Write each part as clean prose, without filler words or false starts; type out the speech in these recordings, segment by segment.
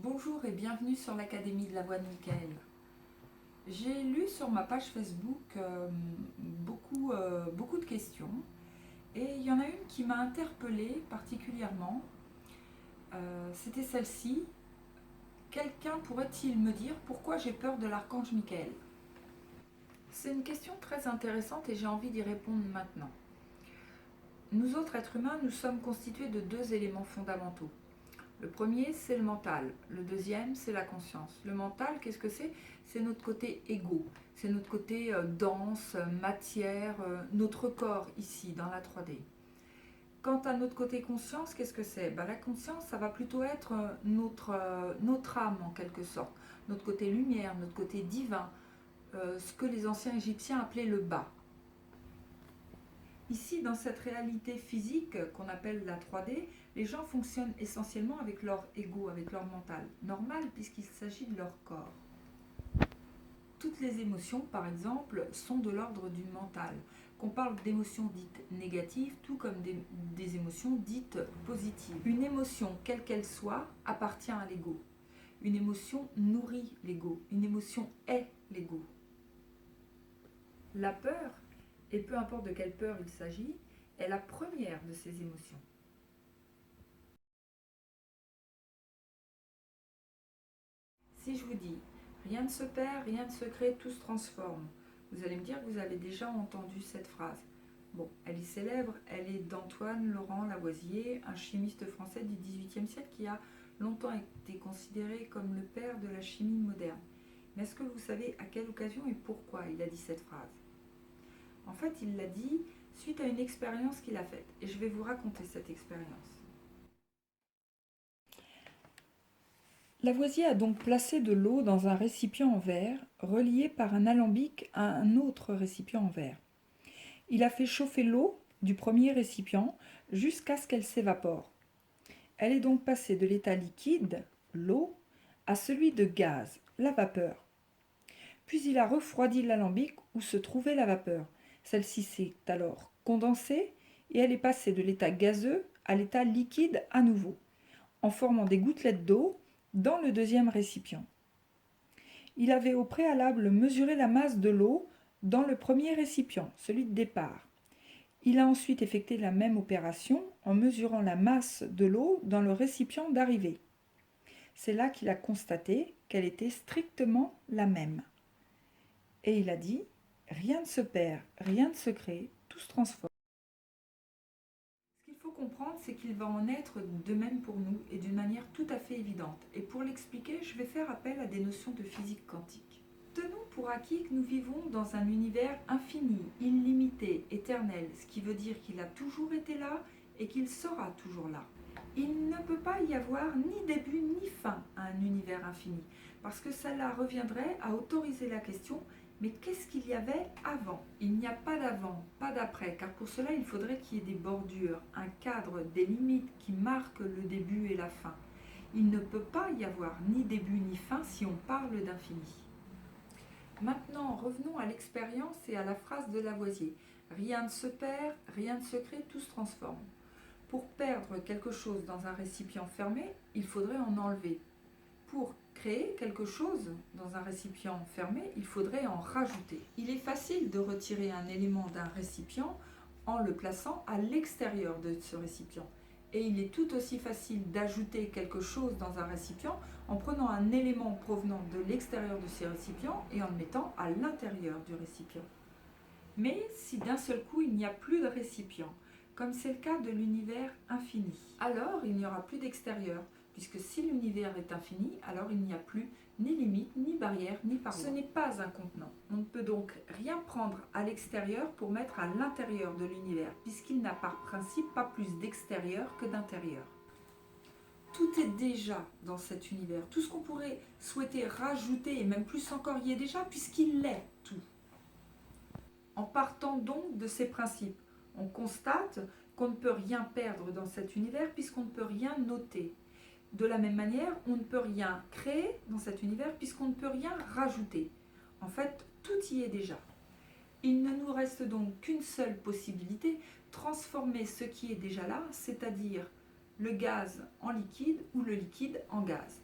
Bonjour et bienvenue sur l'Académie de la Voix de Michael. J'ai lu sur ma page Facebook beaucoup de questions et il y en a une qui m'a interpellée particulièrement. C'était celle-ci. Quelqu'un pourrait-il me dire pourquoi j'ai peur de l'archange Michael? C'est une question très intéressante et j'ai envie d'y répondre maintenant. Nous autres êtres humains, nous sommes constitués de deux éléments fondamentaux. Le premier, c'est le mental. Le deuxième, c'est la conscience. Le mental, qu'est-ce que c'est? C'est notre côté égo. C'est notre côté dense, matière, notre corps ici, dans la 3D. Quant à notre côté conscience, qu'est-ce que c'est? La conscience, ça va plutôt être notre âme, en quelque sorte. Notre côté lumière, notre côté divin. Ce que les anciens Égyptiens appelaient le bas. Ici, dans cette réalité physique qu'on appelle la 3D, les gens fonctionnent essentiellement avec leur ego, avec leur mental. Normal, puisqu'il s'agit de leur corps. Toutes les émotions, par exemple, sont de l'ordre du mental. Qu'on parle d'émotions dites négatives, tout comme des émotions dites positives. Une émotion, quelle qu'elle soit, appartient à l'ego. Une émotion nourrit l'ego. Une émotion est l'ego. La peur, et peu importe de quelle peur il s'agit, est la première de ces émotions. Si je vous dis rien ne se perd, rien ne se crée, tout se transforme, vous allez me dire que vous avez déjà entendu cette phrase. Bon, elle est célèbre, elle est d'Antoine Laurent Lavoisier, un chimiste français du XVIIIe siècle qui a longtemps été considéré comme le père de la chimie moderne. Mais est-ce que vous savez à quelle occasion et pourquoi il a dit cette phrase? En fait, il l'a dit suite à une expérience qu'il a faite. Et je vais vous raconter cette expérience. Lavoisier a donc placé de l'eau dans un récipient en verre, relié par un alambic à un autre récipient en verre. Il a fait chauffer l'eau du premier récipient jusqu'à ce qu'elle s'évapore. Elle est donc passée de l'état liquide, l'eau, à celui de gaz, la vapeur. Puis il a refroidi l'alambic où se trouvait la vapeur. Celle-ci s'est alors condensée et elle est passée de l'état gazeux à l'état liquide à nouveau, en formant des gouttelettes d'eau dans le deuxième récipient. Il avait au préalable mesuré la masse de l'eau dans le premier récipient, celui de départ. Il a ensuite effectué la même opération en mesurant la masse de l'eau dans le récipient d'arrivée. C'est là qu'il a constaté qu'elle était strictement la même. Et il a dit « Rien ne se perd, rien ne se crée, tout se transforme ». Ce qu'il faut comprendre, c'est qu'il va en être de même pour nous et d'une manière tout à fait évidente. Et pour l'expliquer, je vais faire appel à des notions de physique quantique. Tenons pour acquis que nous vivons dans un univers infini, illimité, éternel, ce qui veut dire qu'il a toujours été là et qu'il sera toujours là. Il ne peut pas y avoir ni début ni fin à un univers infini, parce que cela reviendrait à autoriser la question « mais qu'est-ce qu'il y avait avant ?» Il n'y a pas d'avant, pas d'après, car pour cela il faudrait qu'il y ait des bordures, un cadre, des limites qui marquent le début et la fin. Il ne peut pas y avoir ni début ni fin si on parle d'infini. Maintenant, revenons à l'expérience et à la phrase de Lavoisier. Rien ne se perd, rien ne se crée, tout se transforme. Pour perdre quelque chose dans un récipient fermé, il faudrait en enlever. Pour créer quelque chose dans un récipient fermé, il faudrait en rajouter. Il est facile de retirer un élément d'un récipient en le plaçant à l'extérieur de ce récipient. Et il est tout aussi facile d'ajouter quelque chose dans un récipient en prenant un élément provenant de l'extérieur de ce récipient et en le mettant à l'intérieur du récipient. Mais si d'un seul coup il n'y a plus de récipient, comme c'est le cas de l'univers infini, alors il n'y aura plus d'extérieur, puisque si l'univers est infini, alors il n'y a plus ni limite, ni barrière, ni paroi. Ce n'est pas un contenant. On ne peut donc rien prendre à l'extérieur pour mettre à l'intérieur de l'univers, puisqu'il n'a par principe pas plus d'extérieur que d'intérieur. Tout est déjà dans cet univers. Tout ce qu'on pourrait souhaiter rajouter, et même plus encore, y est déjà, puisqu'il est tout. En partant donc de ces principes, on constate qu'on ne peut rien perdre dans cet univers puisqu'on ne peut rien noter. De la même manière, on ne peut rien créer dans cet univers puisqu'on ne peut rien rajouter. En fait, tout y est déjà. Il ne nous reste donc qu'une seule possibilité, transformer ce qui est déjà là, c'est-à-dire le gaz en liquide ou le liquide en gaz.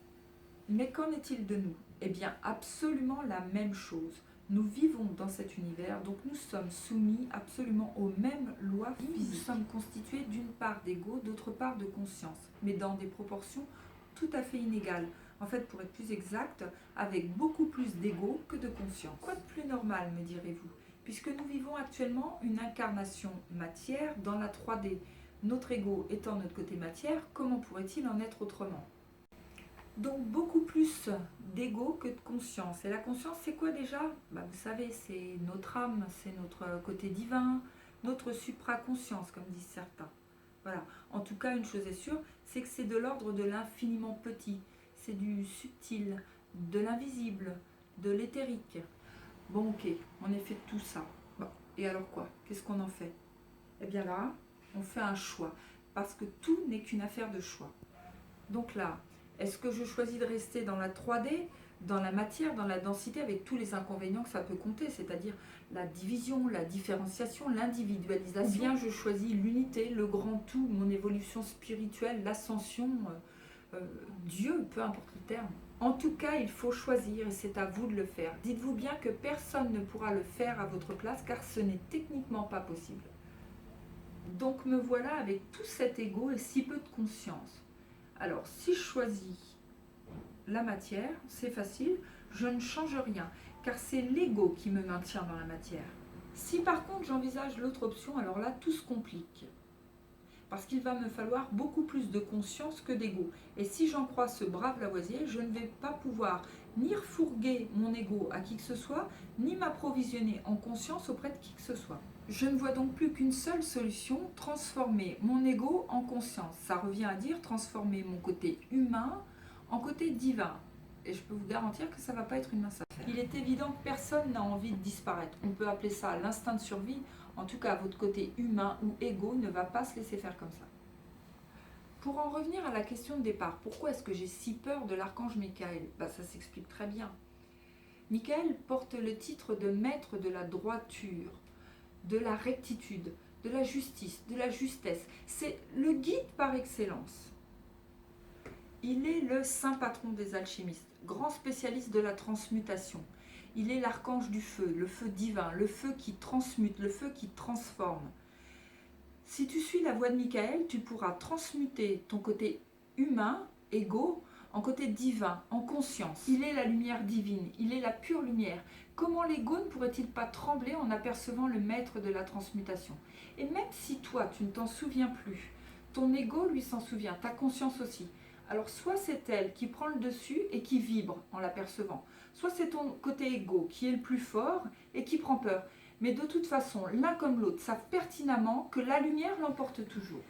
Mais qu'en est-il de nous? Eh bien, absolument la même chose. Nous vivons dans cet univers, donc nous sommes soumis absolument aux mêmes lois physiques. Nous sommes constitués d'une part d'ego, d'autre part de conscience, mais dans des proportions tout à fait inégales. En fait, pour être plus exact, avec beaucoup plus d'ego que de conscience. Quoi de plus normal, me direz-vous? Puisque nous vivons actuellement une incarnation matière dans la 3D. Notre ego étant notre côté matière, comment pourrait-il en être autrement? Donc beaucoup plus d'ego que de conscience. Et la conscience, c'est quoi déjà? Vous savez, c'est notre âme, c'est notre côté divin, notre supraconscience, comme disent certains. Voilà. En tout cas, une chose est sûre, c'est que c'est de l'ordre de l'infiniment petit. C'est du subtil, de l'invisible, de l'éthérique. Bon, ok, on est fait de tout ça. Bon, et alors quoi? Qu'est-ce qu'on en fait? Eh bien là, on fait un choix. Parce que tout n'est qu'une affaire de choix. Donc là, est-ce que je choisis de rester dans la 3D, dans la matière, dans la densité, avec tous les inconvénients que ça peut compter, c'est-à-dire la division, la différenciation, l'individualisation? Ou bien je choisis l'unité, le grand tout, mon évolution spirituelle, l'ascension, Dieu, peu importe le terme. En tout cas, il faut choisir et c'est à vous de le faire. Dites-vous bien que personne ne pourra le faire à votre place car ce n'est techniquement pas possible. Donc me voilà avec tout cet ego et si peu de conscience. Alors, si je choisis la matière, c'est facile, je ne change rien, car c'est l'ego qui me maintient dans la matière. Si par contre j'envisage l'autre option, alors là, tout se complique. Parce qu'il va me falloir beaucoup plus de conscience que d'ego. Et si j'en crois ce brave Lavoisier, je ne vais pas pouvoir ni refourguer mon ego à qui que ce soit, ni m'approvisionner en conscience auprès de qui que ce soit. Je ne vois donc plus qu'une seule solution, transformer mon ego en conscience. Ça revient à dire transformer mon côté humain en côté divin. Et je peux vous garantir que ça ne va pas être une mince affaire. Il est évident que personne n'a envie de disparaître. On peut appeler ça l'instinct de survie. En tout cas, votre côté humain ou égo ne va pas se laisser faire comme ça. Pour en revenir à la question de départ, pourquoi est-ce que j'ai si peur de l'archange Michael? Ça s'explique très bien. Michael porte le titre de maître de la droiture, de la rectitude, de la justice, de la justesse. C'est le guide par excellence. Il est le saint patron des alchimistes, grand spécialiste de la transmutation. Il est l'archange du feu, le feu divin, le feu qui transmute, le feu qui transforme. Si tu suis la voie de Michael, tu pourras transmuter ton côté humain, égo, en côté divin, en conscience. Il est la lumière divine, il est la pure lumière. Comment l'ego ne pourrait-il pas trembler en apercevant le maître de la transmutation? Et même si toi, tu ne t'en souviens plus, ton ego lui s'en souvient, ta conscience aussi. Alors soit c'est elle qui prend le dessus et qui vibre en l'apercevant, soit c'est ton côté égo qui est le plus fort et qui prend peur. Mais de toute façon, l'un comme l'autre savent pertinemment que la lumière l'emporte toujours.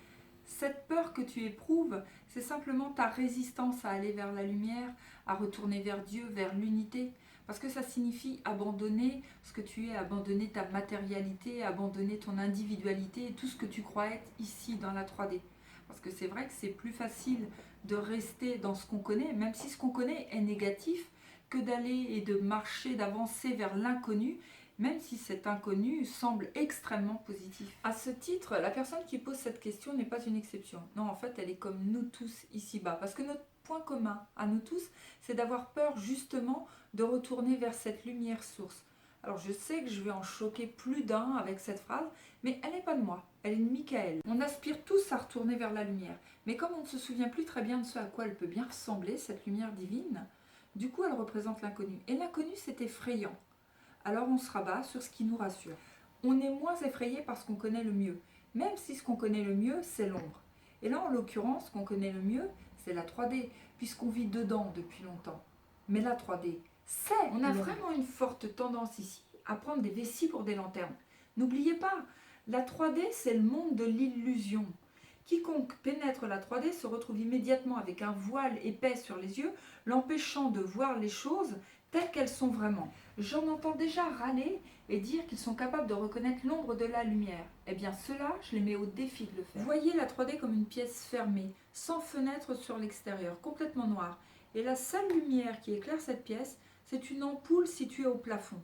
Cette peur que tu éprouves, c'est simplement ta résistance à aller vers la lumière, à retourner vers Dieu, vers l'unité. Parce que ça signifie abandonner ce que tu es, abandonner ta matérialité, abandonner ton individualité et tout ce que tu crois être ici dans la 3D. Parce que c'est vrai que c'est plus facile de rester dans ce qu'on connaît, même si ce qu'on connaît est négatif, que d'aller et de marcher, d'avancer vers l'inconnu, même si cet inconnu semble extrêmement positif. À ce titre, la personne qui pose cette question n'est pas une exception. Non, en fait, elle est comme nous tous ici-bas. Parce que notre point commun à nous tous, c'est d'avoir peur justement de retourner vers cette lumière source. Alors je sais que je vais en choquer plus d'un avec cette phrase, mais elle n'est pas de moi, elle est de Michael. On aspire tous à retourner vers la lumière, mais comme on ne se souvient plus très bien de ce à quoi elle peut bien ressembler, cette lumière divine, du coup elle représente l'inconnu. Et l'inconnu, c'est effrayant. Alors on se rabat sur ce qui nous rassure. On est moins effrayé parce qu'on connaît le mieux, même si ce qu'on connaît le mieux, c'est l'ombre. Et là, en l'occurrence, ce qu'on connaît le mieux, c'est la 3D, puisqu'on vit dedans depuis longtemps. Mais la 3D, c'est on a vraiment une forte tendance ici à prendre des vessies pour des lanternes. N'oubliez pas, la 3D, c'est le monde de l'illusion. Quiconque pénètre la 3D se retrouve immédiatement avec un voile épais sur les yeux, l'empêchant de voir les choses telles qu'elles sont vraiment. J'en entends déjà râler et dire qu'ils sont capables de reconnaître l'ombre de la lumière. Eh bien cela, je les mets au défi de le faire. Voyez la 3D comme une pièce fermée, sans fenêtre sur l'extérieur, complètement noire. Et la seule lumière qui éclaire cette pièce, c'est une ampoule située au plafond.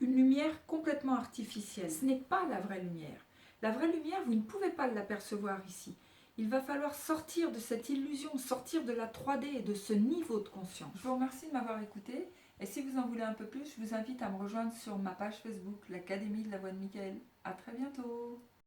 Une lumière complètement artificielle. Ce n'est pas la vraie lumière. La vraie lumière, vous ne pouvez pas l'apercevoir ici. Il va falloir sortir de cette illusion, sortir de la 3D et de ce niveau de conscience. Je vous remercie de m'avoir écouté. Et si vous en voulez un peu plus, je vous invite à me rejoindre sur ma page Facebook, l'Académie de la Voix de Michael. À très bientôt.